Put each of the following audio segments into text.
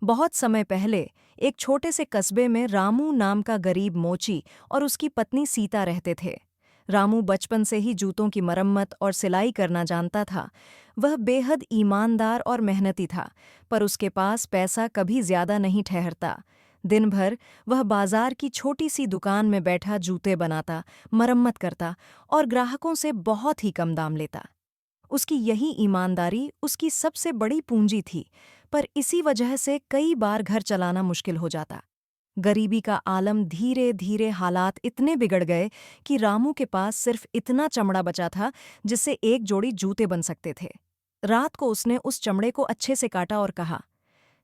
बहुत समय पहले एक छोटे से कस्बे में रामू नाम का गरीब मोची और उसकी पत्नी सीता रहते थे। रामू बचपन से ही जूतों की मरम्मत और सिलाई करना जानता था। वह बेहद ईमानदार और मेहनती था, पर उसके पास पैसा कभी ज्यादा नहीं ठहरता। दिन भर वह बाजार की छोटी सी दुकान में बैठा जूते बनाता, मरम्मत करता और ग्राहकों से बहुत ही कम दाम लेता। उसकी यही ईमानदारी उसकी सबसे बड़ी पूंजी थी, पर इसी वजह से कई बार घर चलाना मुश्किल हो जाता। गरीबी का आलम धीरे धीरे हालात इतने बिगड़ गए कि रामू के पास सिर्फ इतना चमड़ा बचा था जिससे एक जोड़ी जूते बन सकते थे। रात को उसने उस चमड़े को अच्छे से काटा और कहा,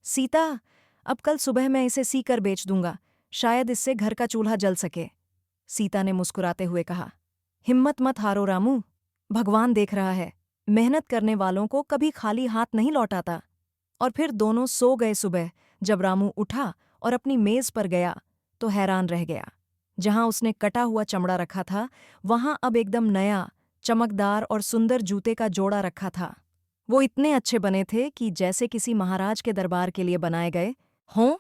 सीता, अब कल सुबह मैं इसे सी कर बेच दूंगा, शायद इससे घर का चूल्हा जल सके। सीता ने मुस्कुराते हुए कहा, हिम्मत मत हारो रामू, भगवान देख रहा है। मेहनत करने वालों को कभी खाली हाथ नहीं लौटाता। और फिर दोनों सो गए। सुबह जब रामू उठा और अपनी मेज पर गया तो हैरान रह गया। जहां उसने कटा हुआ चमड़ा रखा था, वहां अब एकदम नया, चमकदार और सुंदर जूते का जोड़ा रखा था। वो इतने अच्छे बने थे कि जैसे किसी महाराज के दरबार के लिए बनाए गए हों।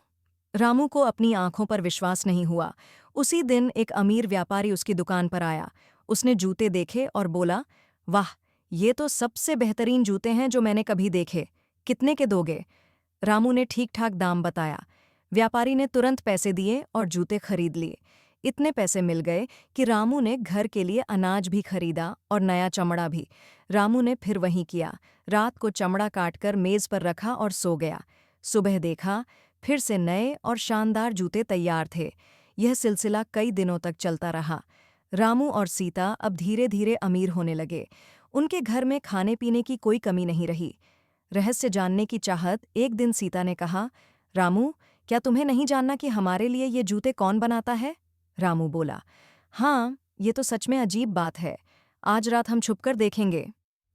रामू को अपनी आंखों पर विश्वास नहीं हुआ। उसी दिन एक अमीर व्यापारी उसकी दुकान पर आया। उसने जूते देखे और बोला, वाह, ये तो सबसे बेहतरीन जूते हैं जो मैंने कभी देखे। कितने के दोगे? रामू ने ठीक ठाक दाम बताया। व्यापारी ने तुरंत पैसे दिए और जूते खरीद लिए। इतने पैसे मिल गए कि रामू ने घर के लिए अनाज भी खरीदा और नया चमड़ा भी। रामू ने फिर वही किया। रात को चमड़ा काटकर मेज पर रखा और सो गया। सुबह देखा, फिर से नए और शानदार जूते तैयार थे। यह सिलसिला कई दिनों तक चलता रहा। रामू और सीता अब धीरे धीरे अमीर होने लगे। उनके घर में खाने पीने की कोई कमी नहीं रही। रहस्य जानने की चाहत एक दिन सीता ने कहा, रामू, क्या तुम्हें नहीं जानना कि हमारे लिए ये जूते कौन बनाता है? रामू बोला, हाँ, ये तो सच में अजीब बात है। आज रात हम छुपकर देखेंगे।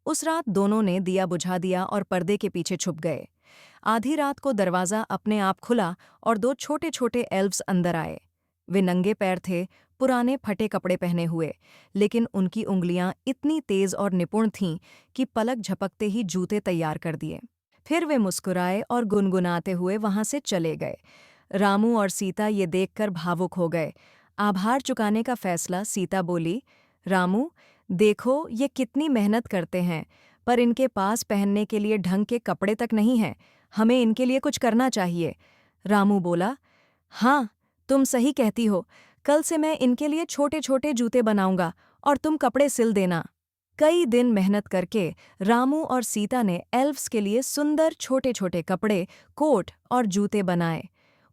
उस रात दोनों ने दिया बुझा दिया और पर्दे के पीछे छुप गए। आधी रात को दरवाज़ा अपने आप खुला और दो छोटे छोटे एल्व्स अंदर आए। वे नंगे पैर थे, पुराने फटे कपड़े पहने हुए, लेकिन उनकी उंगलियां इतनी तेज और निपुण थीं कि पलक झपकते ही जूते तैयार कर दिए। फिर वे मुस्कुराए और गुनगुनाते हुए वहां से चले गए। रामू और सीता ये देखकर भावुक हो गए। आभार चुकाने का फैसला सीता बोली, रामू, देखो ये कितनी मेहनत करते हैं, पर इनके पास पहनने के लिए ढंग के कपड़े तक नहीं हैं। हमें इनके लिए कुछ करना चाहिए। रामू बोला, हाँ, तुम सही कहती हो। कल से मैं इनके लिए छोटे छोटे जूते बनाऊंगा और तुम कपड़े सिल देना। कई दिन मेहनत करके रामू और सीता ने एल्व्स के लिए सुंदर छोटे छोटे कपड़े, कोट और जूते बनाए।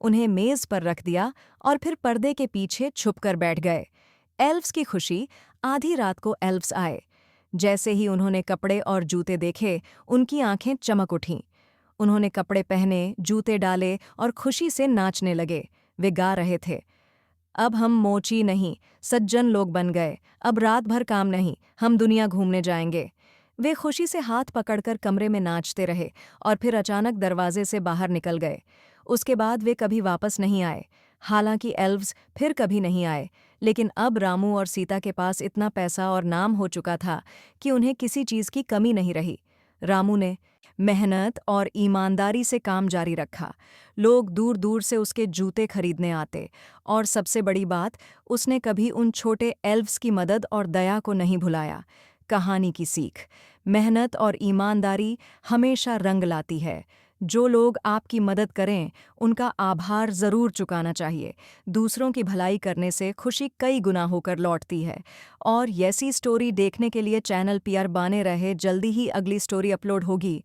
उन्हें मेज पर रख दिया और फिर पर्दे के पीछे छुपकर बैठ गए। एल्व्स की खुशी, आधी रात को एल्व्स आए। जैसे ही उन्होंने कपड़े और जूते देखे, उनकी आंखें चमक उठीं। उन्होंने कपड़े पहने, जूते डाले और खुशी से नाचने लगे। वे गा रहे थे, अब हम मोची नहीं, सज्जन लोग बन गए। अब रात भर काम नहीं, हम दुनिया घूमने जाएंगे। वे खुशी से हाथ पकड़कर कमरे में नाचते रहे और फिर अचानक दरवाजे से बाहर निकल गए। उसके बाद वे कभी वापस नहीं आए। हालांकि एल्व्स फिर कभी नहीं आए, लेकिन अब रामू और सीता के पास इतना पैसा और नाम हो चुका था कि उन्हें किसी चीज़ की कमी नहीं रही। रामू ने मेहनत और ईमानदारी से काम जारी रखा। लोग दूर दूर से उसके जूते खरीदने आते, और सबसे बड़ी बात, उसने कभी उन छोटे एल्व्स की मदद और दया को नहीं भुलाया। कहानी की सीख, मेहनत और ईमानदारी हमेशा रंग लाती है। जो लोग आपकी मदद करें, उनका आभार जरूर चुकाना चाहिए। दूसरों की भलाई करने से खुशी कई गुना होकर लौटती है। और ऐसी स्टोरी देखने के लिए चैनल पीआर बने रहे। जल्दी ही अगली स्टोरी अपलोड होगी।